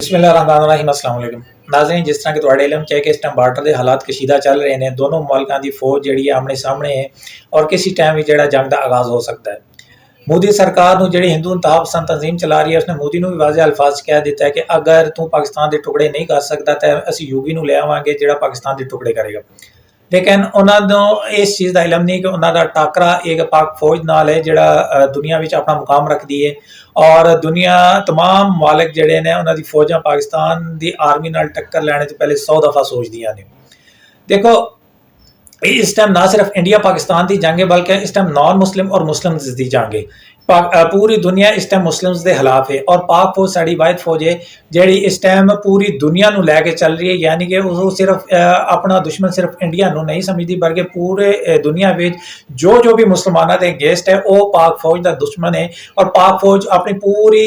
बिस्मिल्लाहिर्रहमानिर्रहीम अस्सलाम वालेकुम नाज़रीन। जिस तरह कि तुहाडे इलम च है कि इस टाइम बार्डर के हालात कशीदा चल रहे हैं, दोनों मुल्कों की फौज जिहड़ी आमने सामने है और किसी टाइम भी जिहड़ा जंग का आगाज़ हो सकता है। मोदी सरकार नूं जिहड़ी हिंदू इंतहा पसंद तंजीम चला रही है, उसने मोदी नूं भी वाज़ेह अल्फाज कह दिता है कि अगर तू पाकिस्तान के टुकड़े नहीं कर सकता तो असीं यूगी नूं ले आवांगे जिहड़ा पाकिस्तान के टुकड़े करेगा। लेकिन उन्होंने इस चीज़ का इलम नहीं कि उन्होंने टाकरा एक पाक फौज नाल है जिहड़ा दुनिया में अपना मुकाम रखती है और दुनिया तमाम मालिक जिहड़े ने उन्होंने फौजा पाकिस्तान की आर्मी नाल टक्कर लैने तो पहले 100 दफ़ा सोचदियां ने। देखो इस टाइम ना सिर्फ इंडिया पाकिस्तान की जंग है बल्कि इस टाइम नॉन मुस्लिम और मुस्लिम की जंग है। पूरी दुनिया इस टाइम मुस्लिम्स के खिलाफ है और पाक फौज साड़ी वाहिद फौज है जी इस टाइम पूरी दुनिया नूं लैके चल रही है। यानी कि वो सिर्फ अपना दुश्मन सिर्फ इंडिया नूं नहीं समझती बल्कि पूरे दुनिया में जो जो भी मुसलमानों के अगेंस्ट है वो पाक फौज का दुश्मन है। और पाक फौज अपनी पूरी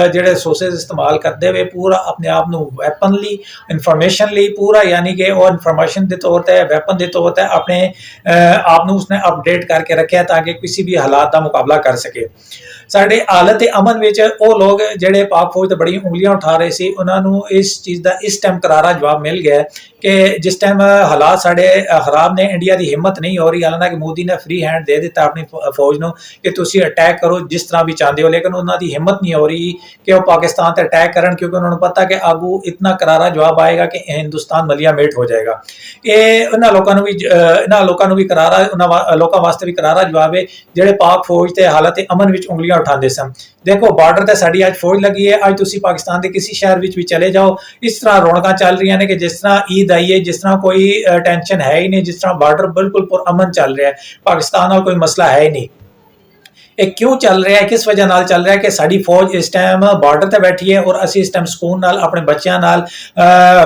जेडे सोर्सेज इस्तेमाल करते हुए पूरा अपने आप नूं वैपन ली इंफॉर्मेशन ली पूरा यानी कि वो इंफॉर्मेशन के तौर पर वैपन के तौर पर अपने आप नूं उसने अपडेट करके रखे ताकि किसी भी हालात का मुकाबला कर सके। साडे हालत अमन विच वो लोग जिहड़े पाक फौज ते बड़ी उंगलियां उठा रहे सी उन्होंने इस चीज़ का इस टाइम करारा जवाब मिल गया कि जिस टाइम हालात साडे खराब ने इंडिया की हिम्मत नहीं हो रही। हालांकि मोदी ने फ्री हैंड दे दिता अपनी फौज नूं कि तुसीं अटैक करो जिस तरह भी चाहते हो, लेकिन उन्होंने हिम्मत नहीं हो रही कि वो पाकिस्तान पर अटैक करन क्योंकि उन्होंने पता कि आगू इतना करारा जवाब आएगा कि हिंदुस्तान मलिया मेट हो जाएगा। ये इन्होंने लोगों भी करारा उन्होंने लोगों वास्ते भी करारा जवाब है जिहड़े पाक फौज ते हालत अमन विच उंगलियां उठाते सन। देखो बार्डर ते साडी अज फौज लगी है, अज तुसीं पाकिस्तान के किसी शहर विच भी चले जाओ इस तरह रौनक चल रही ने कि जिस तरह ईद आई है, जिस तरह कोई टेंशन है ही नहीं, जिस तरह बार्डर बिल्कुल पुरअमन चल रहा है, पाकिस्तान नाल कोई मसला है ही नहीं। ये क्यों चल रहा है, किस वजह नाल चल रहा है कि साडी फौज इस टाइम बार्डर ते बैठी है और असीं इस टाइम सुकून नाल अपने बच्चों नाल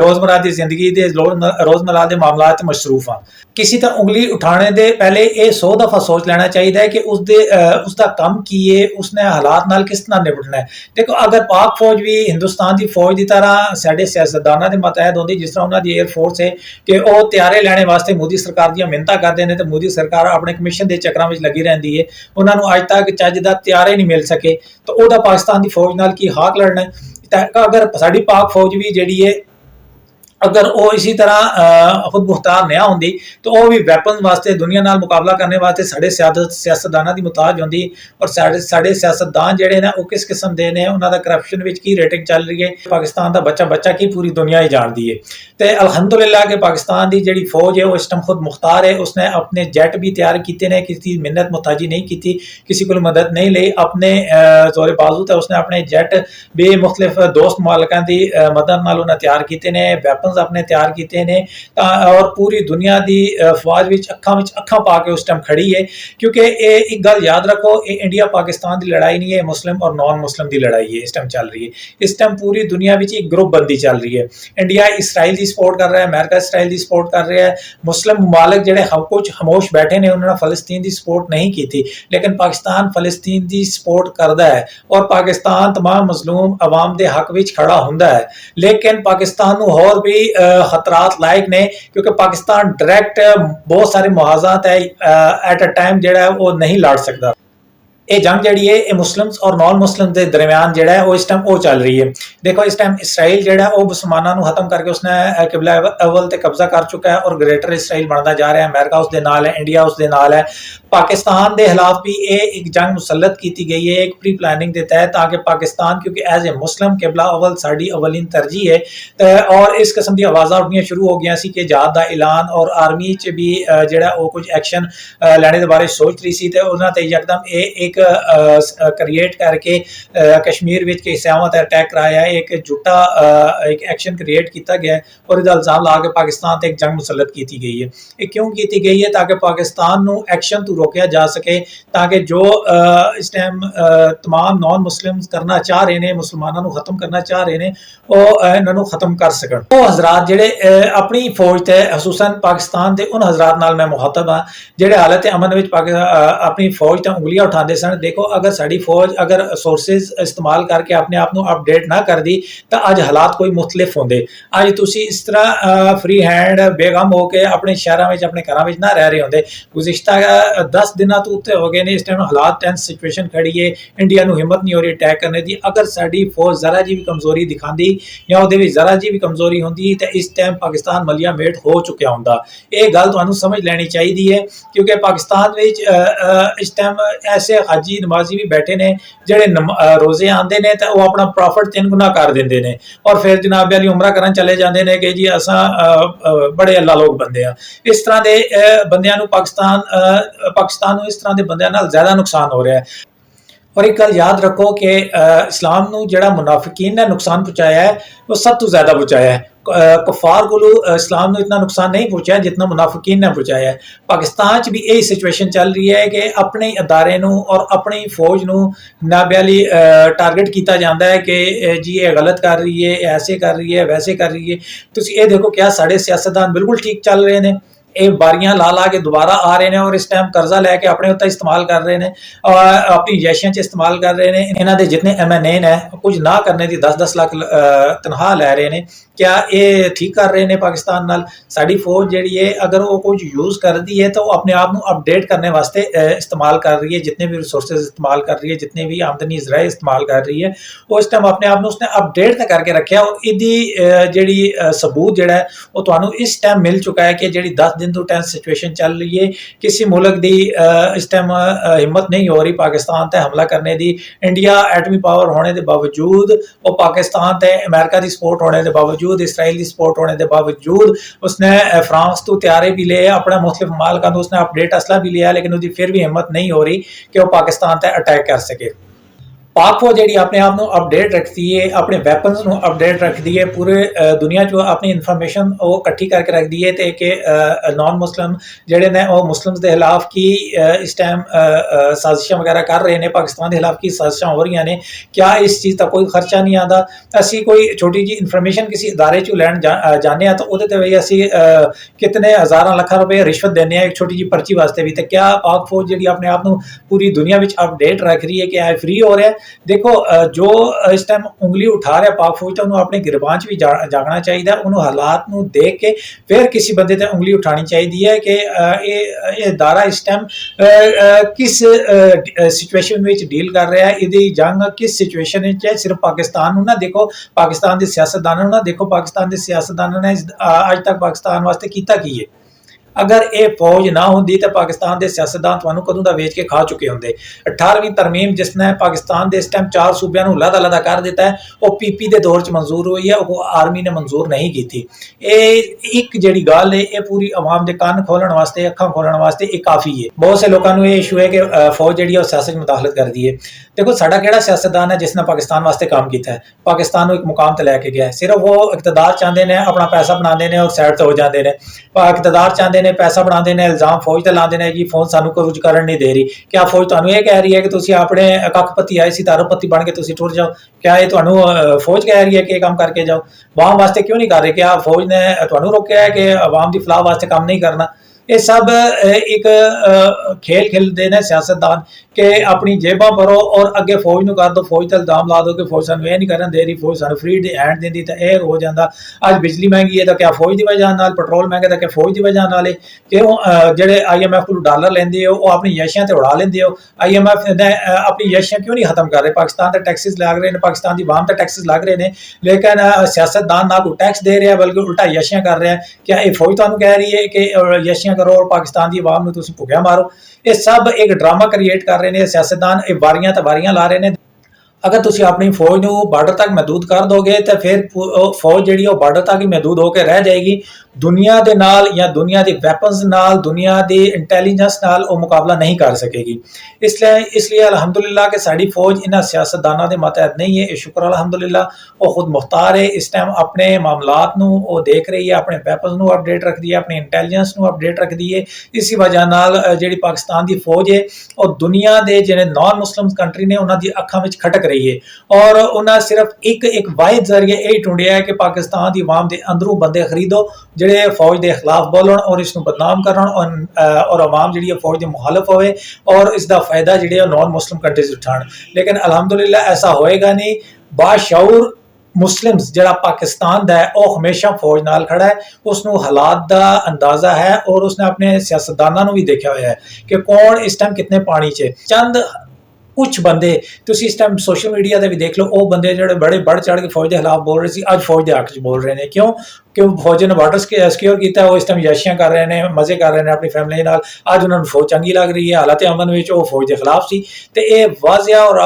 रोजमर्रा की जिंदगी के रोजमर्रा के मामलात मसरूफ हाँ। किसी तरह उंगली उठाने दे पहले ये 100 दफ़ा सोच लेना चाहिए कि उसका कम की है, उसने हालात नाल किस तरह निपटना है। देखो अगर पाक फौज भी हिंदुस्तान की फौज की तरह साडे सियासतदानां दे मतहत होंदी जिस तरह उन्होंने एयरफोर्स है कि वह त्यारे लैने वास्ते मोदी सरकार दी मिन्नतां करते हैं तो मोदी सरकार अपने कमीशन के चक्करां विच लगी रहिंदी है, उन्होंने अज तक चज दा त्यारे नहीं मिल सके तो वह पाकिस्तान की फौज नाल की हाक लड़ना है। अगर साडी पाक फौज भी जिहड़ी है अगर वो इसी तरह खुद मुख्तार नहीं होंगी तो वह भी वैपन वास्ते दुनिया नाल मुकाबला करने वास्ते साढ़े सियासतदानां दी मुताज होंदी। और साढ़े सियासतदान जिहड़े ने वो किस किस्म दे ने उन्हां दा करप्शन विच की रेटिंग चल रही है पाकिस्तान का बच्चा बच्चा की पूरी दुनिया ही जानती है। तो अलहमदुलिल्लाह कि पाकिस्तान की जिहड़ी फौज है वो इस टाइम खुद मुख्तार है, उसने अपने जेट भी तैयार किए ने, किसी मिन्नत मुहताजी नहीं की, किसी को मदद नहीं ली, अपने जोरे बाजू तो उसने अपने जेट भी मुख्तलिफ दोस्त मुल्कों की मदद नाल उन्हें तैयार किए ने, वैपन अपने तैयार किए ने और पूरी दुनिया की फौज विच अखां पा के उस टाइम खड़ी है। क्योंकि एक गल याद रखो ये इंडिया पाकिस्तान की लड़ाई नहीं है, मुस्लिम और नॉन मुस्लिम की लड़ाई है इस टाइम चल रही है। इस टाइम पूरी दुनिया में एक ग्रुप बंदी चल रही है। इंडिया इसराइल की सपोर्ट कर रहा है, अमेरिका इसराइल की सपोर्ट कर रहा है, मुस्लिम ममालिक जिहड़े कुछ खामोश बैठे ने उन्होंने फलस्तीन की सपोर्ट नहीं की थी, लेकिन पाकिस्तान फलस्तीन की सपोर्ट करता है और पाकिस्तान तमाम मजलूम अवाम के हक विच खड़ा हुंदा है। लेकिन पाकिस्तान नूं होर भी खतरात लायक ने क्योंकि पाकिस्तान डायरैक्ट बहुत सारे मुहाजात है एट अ टाइम जिहड़ा वो नहीं लड़ सकता। ये जंग जी है ये मुस्लिम्स और नॉन मुस्लिम के दरम्यान जो है वो इस टाइम वो चल रही है। देखो इस टाइम इसराइल जो है वो मुसलमानों को खत्म करके उसने किबला अव्वल ते कब्जा कर चुका है और ग्रेटर इसराइल बनता जा रहा है। अमेरिका उसके नाल है, इंडिया उसके नाल है। पाकिस्तान के खिलाफ भी ये एक जंग मुसलत की गई है एक प्री प्लानिंग के तहत ताकि पाकिस्तान क्योंकि एज ए मुस्लिम किबला अव्वल साड़ी अवलिन तरजीह है और इस किस्म की आवाज़ां उठनियां शुरू हो गई सी कि जहाद का ऐलान और आर्मी च भी जिहड़ा वो कुछ एक्शन लैने के बारे सोच रही सी तो उन्होंने यकदम एक क्रिएट करके कश्मीर विच हिस्सावां ते अटैक कराया, एक झूठा एक एक्शन क्रिएट किया गया और इसका इल्जाम ला के पाकिस्तान ते एक जंग मुसलत की गई है। ये क्यों की गई है ताकि पाकिस्तान नूं एक्शन तो रोकया जा सके ताकि जो इस टाइम तमाम नॉन मुस्लिम करना चाह रहे हैं, मुसलमानों को खत्म करना चाह रहे हैं, वो इन्हों खत्म कर सकन। वो हजरात जिहड़े अपनी फौज ते खसूसन पाकिस्तान के उन हजरात नाल मैं मुखातब हाँ जिहड़े हालत अमन विच अपनी फौज ते उंगलियां उठाते सन। देखो अगर साड़ी फौज अगर सोर्सेज इस्तेमाल करके अपने आप को अपडेट ना कर दी तो अज हालात कोई मुख्तलिफ होंगे। अज तुसी इस तरह फ्री हैंड बेगम होकर अपने शहरों में अपने घरों में ना रह रहे होंगे। गुज़िश्ता 10 ਦਿਨਾਂ ਤੋਂ ਉੱਤੇ ਹੋ ਗਏ ਨੇ। ਇਸ ਟਾਈਮ ਹਾਲਾਤ ਟੈਂਸ ਸਿਚੁਏਸ਼ਨ ਖੜੀ ਹੈ। ਇੰਡੀਆ ਨੂੰ ਹਿੰਮਤ ਨਹੀਂ ਹੋ ਰਹੀ ਅਟੈਕ ਕਰਨੇ ਦੀ। ਅਗਰ ਸਾਡੀ ਫੌਜ ਜ਼ਰਾ ਜੀ ਵੀ ਕਮਜ਼ੋਰੀ ਦਿਖਾਉਂਦੀ ਜਾਂ ਉਹਦੇ ਵਿੱਚ ਜ਼ਰਾ ਜੀ ਵੀ ਕਮਜ਼ੋਰੀ ਹੁੰਦੀ ਤਾਂ ਇਸ ਟਾਈਮ ਪਾਕਿਸਤਾਨ ਮਲੀਆ ਮੇਟ ਹੋ ਚੁੱਕਿਆ ਹੁੰਦਾ। ਇਹ ਗੱਲ ਤੁਹਾਨੂੰ ਸਮਝ ਲੈਣੀ ਚਾਹੀਦੀ ਹੈ, ਕਿਉਂਕਿ ਪਾਕਿਸਤਾਨ ਵਿੱਚ ਇਸ ਟਾਈਮ ਐਸੇ ਹਾਜੀ ਨਮਾਜ਼ੀ ਵੀ ਬੈਠੇ ਨੇ ਜਿਹੜੇ ਰੋਜ਼ੇ ਆਉਂਦੇ ਨੇ ਤਾਂ ਉਹ ਆਪਣਾ ਪ੍ਰੋਫਿਟ 3 ਗੁਣਾ ਕਰ ਦਿੰਦੇ ਨੇ ਔਰ ਫਿਰ ਜਨਾਬ ਵਾਲੀ ਉਮਰਾ ਕਰਨ ਚਲੇ ਜਾਂਦੇ ਨੇ ਕਿ ਜੀ ਅਸਾਂ ਬੜੇ ਅੱਲਾ ਲੋਕ ਬੰਦੇ ਆ। ਇਸ ਤਰ੍ਹਾਂ ਦੇ ਬੰਦਿਆਂ ਨੂੰ ਪਾਕਿਸਤਾਨ ਨੂੰ ਇਸ ਤਰ੍ਹਾਂ ਦੇ ਬੰਦਿਆਂ ਨਾਲ ਜ਼ਿਆਦਾ ਨੁਕਸਾਨ ਹੋ ਰਿਹਾ ਹੈ। और एक गल याद रखो कि इस्लाम नूं जिहड़ा मुनाफिकीन ने नुकसान पहुँचाया है वो सब तो ज़्यादा पहुँचाया है। कुफार को इस्लाम नूं इतना नुकसान नहीं पहुँचाया जितना मुनाफिकीन ने पहुँचाया है। पाकिस्तान च भी यही सिचुएशन चल रही है कि अपने अदारे नूं और अपनी फौज नूं नाबियाली टारगेट किया जाता है कि जी ये गलत कर रही है, ऐसे कर रही है, वैसे कर रही है। तुसीं ये देखो क्या साढ़े सियासतदान बिल्कुल ठीक चल रहे हैं, ਇਹ ਬਾਰੀਆਂ ਲਾ ਕੇ ਦੁਬਾਰਾ ਆ ਰਹੇ ਨੇ ਔਰ ਇਸ ਟਾਈਮ ਕਰਜ਼ਾ ਲੈ ਕੇ ਆਪਣੇ ਉੱਤੇ ਇਸਤੇਮਾਲ ਕਰ ਰਹੇ ਨੇ ਔਰ ਆਪਣੀ ਜੈਸ਼ੀਆਂ 'ਚ ਇਸਤੇਮਾਲ ਕਰ ਰਹੇ ਨੇ। ਇਹਨਾਂ ਦੇ ਜਿੰਨੇ MNA ਨੇ ਕੁਝ ਨਾ ਕਰਨੇ ਦੀ 10-10 ਲੱਖ ਤਨਖਾਹ ਲੈ ਰਹੇ ਨੇ। क्या ये ठीक कर रहे हैं पाकिस्तान नाल? साड़ी फौज जी है अगर वो कुछ यूज़ करती है तो वो अपने आप को अपडेट करने वास्ते इस्तेमाल कर रही है। जितने भी रिसोर्सेज इस्तेमाल कर रही है, जितने भी आमदनी जराए इस्तेमाल कर रही है, वो इस टाइम अपने आप को उसने अपडेट करके रखा। और इदी जी सबूत जोड़ा है वो तुहानू इस टाइम मिल चुका है कि जी 10 दिन तो टेंस सिचुएशन चल रही है। किसी मुल्क की इस टाइम हिम्मत नहीं हो रही पाकिस्तान पर हमला करने की। इंडिया एटमी पावर होने के बावजूद वो पाकिस्तान से अमेरिका की सपोर्ट होने के बावजूद, इसराइल की सपोर्ट होने के बावजूद उसने फ्रांस तो तैयारे भी लिए अपना मुख्तलिफ मालिकां तो उसने अपडेट असला भी लिया, लेकिन उसकी फिर भी हिम्मत नहीं हो रही कि वो पाकिस्तान पर अटैक कर सके। पाक फौज जी अपने आप को अपडेट रखती है, अपने वैपन्स को अपडेट रखती है, पूरे दुनिया चो अपनी इन्फॉर्मेशन वो इकट्ठी करके रखती है तो कि नॉन मुस्लिम जोड़े ने वो मुस्लिम्स के खिलाफ की इस टाइम साजिशा वगैरह कर रहे हैं, पाकिस्तान के खिलाफ की साजिशा हो रही ने। क्या इस चीज़ का कोई खर्चा नहीं आता? असी कोई छोटी जी इन्फॉर्मेशन किसी इदारे चो लैन जाने तो वो भी असी कितने हज़ार लखा रुपये रिश्वत देने एक छोटी जी पर्ची वास्ते भी। तो क्या पाक फौज जी अपने आप को पूरी दुनिया में अपडेट रख रही है कि ऐ फ्री हो रहा है? देखो जो इस टाइम उंगली उठा रहा पाक फौज तो उन्होंने अपने गिरबान च भी जागना चाहिए, उन्होंने हालात को देख के फिर किसी बंदे ते उंगली उठानी चाहिए कि ये दारा इस टाइम किस सिचुएशन में डील कर रहा है, ये जंग किस सिचुएशन है। सिर्फ पाकिस्तान ना देखो, पाकिस्तान के सियासतदानों ना देखो, पाकिस्तान के सियासतदानों ने अज तक पाकिस्तान वास्ते किया की है। अगर ये फौज ना होंदी तो पाकिस्तान के सियासतदान तुहानू कदों दा वेच के खा चुके होंगे। 18वीं तरमीम जिसने पाकिस्तान के इस टाइम 4 सूबे लदा कर दिता है वो PP के दौर च मंजूर हुई है, वो आर्मी ने मंजूर नहीं की थी। ये एक जी गल है, ये पूरी आवाम के कान खोलने वास्ते, अखा खोलने वास्ते ये काफ़ी है। बहुत से लोगों को ये इशू है कि फौज जी सियासत में मुदाखलत कर दी है। देखो साडा केड़ा सियासतदान है जिसने पाकिस्तान वास्ते काम किया है, पाकिस्तान को एक मुकाम तक लैके गया है। सिर्फ वो इकतदार चाहते हैं, अपना पैसा बनाते हैं और साइड तो हो जाते हैं। इकतदार चाहते ने पैसा बनाते हैं, इल्जाम फौज ते लाते हैं जी फौज सानू कुछ करन नहीं दे रही। क्या फौज तुहानू ये कह रही है कि तुसी अपने कखपति आए सी तारोपति बन के तुसी टुर जाओ? क्या ये तुहानू फौज कह रही है कि काम करके जाओ? अवाम वास्ते क्यों नहीं कर रहे? क्या फौज ने तुहानू रोकया है कि अवाम की फलाह वास्ते काम नहीं करना? ये सब एक खेल खेलते हैं सियासतदान के अपनी जेबां भरो और अगे फौज नूं कर दो, फौज ते इल्जाम ला दो कि फौज सानू ये नहीं करन दे रही, फौज सानू फ्री हैंड देंदी तो यह हो जाता। अज बिजली महंगी है तो क्या फौज की वजह नाल, पेट्रोल महंगा तो क्या फौज की वजह नाल है? क्यों जेडे IMF को डॉलर लेंदे हो वो अपनी यशियां ते उड़ा लेंदे हो? IMF ने अपनी यशियां क्यों नहीं खत्म कर रहे? पाकिस्तान ते टैक्सेस लग रहे हैं, पाकिस्तान की आवाम ते टैक्सेस लग रहे हैं, लेकिन सियासतदान ना कोई टैक्स दे रहा बल्कि उल्टा यशियां कर रहा है। क्या ये फौज तुहानू कह रही है कि यशियां करो और पाकिस्तान की आवाम नूं तुसीं भुग्या मारो? ये सब एक ड्रामा क्रिएट कर रहे हैं सियासतदान, ये वारियां ते वारियां ला रहे हैं। अगर तुसीं अपनी फौज नूं बार्डर तक महदूद कर दोगे तो फिर फौज जिहड़ी वो बार्डर तक ही महदूद होकर रह जाएगी। दुनिया दे नाल या दुनिया के वैपन्स नाल, दुनिया की इंटैलीजेंस नाल वो मुकाबला नहीं कर सकेगी। इसलिए अल्हम्दुलिल्लाह कि साड़ी फौज इन्हां सियासतदानां दे मातहत नहीं है। शुक्र अल्हम्दुलिल्लाह वो खुद मुख्तार है, इस टाइम अपने मामलात नूं वो देख रही है, अपने वैपन्स नूं अपडेट रखती है, अपनी इंटैलीजेंस नूं अपडेट रखती है। इसी वजह नाल जिहड़ी पाकिस्तान की फौज है और दुनिया के जिहड़े नॉन मुस्लिम कंट्री ने उन्हां दी अखां विच खटक रही है और उन्हें सिर्फ एक वाहिद जरिए यही ढूंढिया है कि पाकिस्तान की आवाम के अंदरों बंदे खरीदो जिहड़े फौज के खिलाफ बोलन और इसनूं बदनाम करन और आवाम जिहड़ी फौज के मुखालफ होवे और इसका फायदा जिहड़े नॉन मुस्लिम कंट्रीज उठाण। लेकिन अल्हम्दुलिल्लाह ऐसा होएगा नहीं। बाशऊर ਮੁਸਲਿਮਸ ਜਿਹੜਾ ਪਾਕਿਸਤਾਨ ਦਾ ਹੈ ਉਹ ਹਮੇਸ਼ਾ ਫੌਜ ਨਾਲ ਖੜਾ ਹੈ, ਉਸ ਨੂੰ ਹਾਲਾਤ ਦਾ ਅੰਦਾਜ਼ਾ ਹੈ ਔਰ ਉਸਨੇ ਆਪਣੇ ਸਿਆਸਤਦਾਨਾਂ ਨੂੰ ਵੀ ਦੇਖਿਆ ਹੋਇਆ ਹੈ ਕਿ ਕੌਣ ਇਸ ਟਾਈਮ ਕਿਤਨੇ ਪਾਣੀ 'ਚ। ਚੰਦ ਕੁਛ ਬੰਦੇ ਤੁਸੀਂ ਇਸ ਟਾਈਮ ਸੋਸ਼ਲ ਮੀਡੀਆ ਤੇ ਵੀ ਦੇਖ ਲਓ, ਉਹ ਬੰਦੇ ਜਿਹੜੇ ਬੜੇ ਵੱਧ ਚੜ੍ਹ ਕੇ ਫੌਜ ਦੇ ਖਿਲਾਫ ਬੋਲ ਰਹੇ ਸੀ, ਅੱਜ ਫੌਜ ਦੇ ਹੱਕ 'ਚ ਬੋਲ ਰਹੇ ਨੇ। ਕਿਉਂ ਫੌਜ ਨੇ ਬਾਰਡਰ ਸਿਕਿਉਰ ਕੀਤਾ, ਉਹ ਇਸ ਟਾਈਮ ਯਾਸ਼ੀਆਂ ਕਰ ਰਹੇ ਨੇ, ਮਜ਼ੇ ਕਰ ਰਹੇ ਨੇ ਆਪਣੀ ਫੈਮਿਲੀ ਨਾਲ। ਅੱਜ ਉਹਨਾਂ ਨੂੰ ਫੌਜ ਚੰਗੀ ਲੱਗ ਰਹੀ ਹੈ, ਹਾਲਾਤ ਅਮਨ ਵਿੱਚ ਉਹ ਫੌਜ ਦੇ ਖਿਲਾਫ ਸੀ। ਤੇ ਇਹ ਵਾਜ਼ਿਆ ਔਰ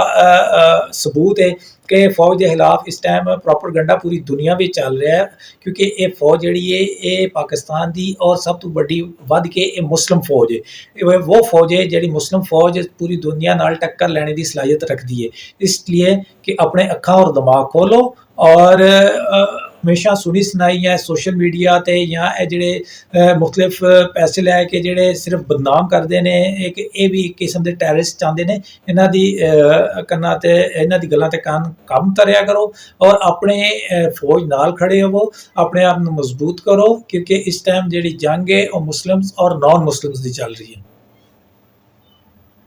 ਸਬੂਤ ਹੈ ਕਿ ਫੌਜ ਦੇ ਖਿਲਾਫ ਇਸ ਟਾਈਮ ਪ੍ਰੋਪਗੈਂਡਾ ਪੂਰੀ ਦੁਨੀਆ ਵਿੱਚ ਚੱਲ ਰਿਹਾ ਹੈ, ਕਿਉਂਕਿ ਇਹ ਫੌਜ ਜਿਹੜੀ ਹੈ ਇਹ ਪਾਕਿਸਤਾਨ ਦੀ ਔਰ ਸਭ ਤੋਂ ਵੱਡੀ ਵੱਧ ਕੇ ਇਹ ਮੁਸਲਿਮ ਫੌਜ ਹੈ। ਇਹ ਉਹ ਫੌਜ ਹੈ ਜਿਹੜੀ ਮੁਸਲਿਮ ਫੌਜ ਪੂਰੀ ਦੁਨੀਆ ਨਾਲ ਟੱਕਰ ਲੈਣੇ ਦੀ ਸਲਾਹੀਅਤ ਰੱਖਦੀ ਹੈ। ਇਸ ਲਈ ਕਿ ਆਪਣੇ ਅੱਖਾਂ ਔਰ ਦਿਮਾਗ ਖੋਲੋ ਔਰ ਹਮੇਸ਼ਾ ਸੁਣੀ ਸੁਣਾਈ ਹੈ ਸੋਸ਼ਲ ਮੀਡੀਆ ਤੇ ਜਾਂ ਇਹ ਜਿਹੜੇ ਮੁਖਤਲਿਫ ਪੈਸੇ ਲੈ ਕੇ ਜਿਹੜੇ ਸਿਰਫ ਬਦਨਾਮ ਕਰਦੇ ਨੇ, ਇਹ ਵੀ ਇੱਕ ਕਿਸਮ ਦੇ ਟੈਰਰਿਸਟ ਚਾਹੁੰਦੇ ਨੇ। ਇਹਨਾਂ ਦੀ ਕੰਨਾਂ ਤੇ ਇਹਨਾਂ ਦੀ ਗੱਲਾਂ ਤੇ ਕੰਮ ਧਰਿਆ ਕਰੋ ਔਰ ਆਪਣੇ ਫੌਜ ਨਾਲ ਖੜੇ ਹੋਵੋ, ਆਪਣੇ ਆਪ ਨੂੰ ਮਜ਼ਬੂਤ ਕਰੋ, ਕਿਉਂਕਿ ਇਸ ਟਾਈਮ ਜਿਹੜੀ ਜੰਗ ਹੈ ਉਹ ਮੁਸਲਿਮਸ ਔਰ ਨਾਨ ਮੁਸਲਿਮਸ ਦੀ ਚੱਲ ਰਹੀ ਹੈ।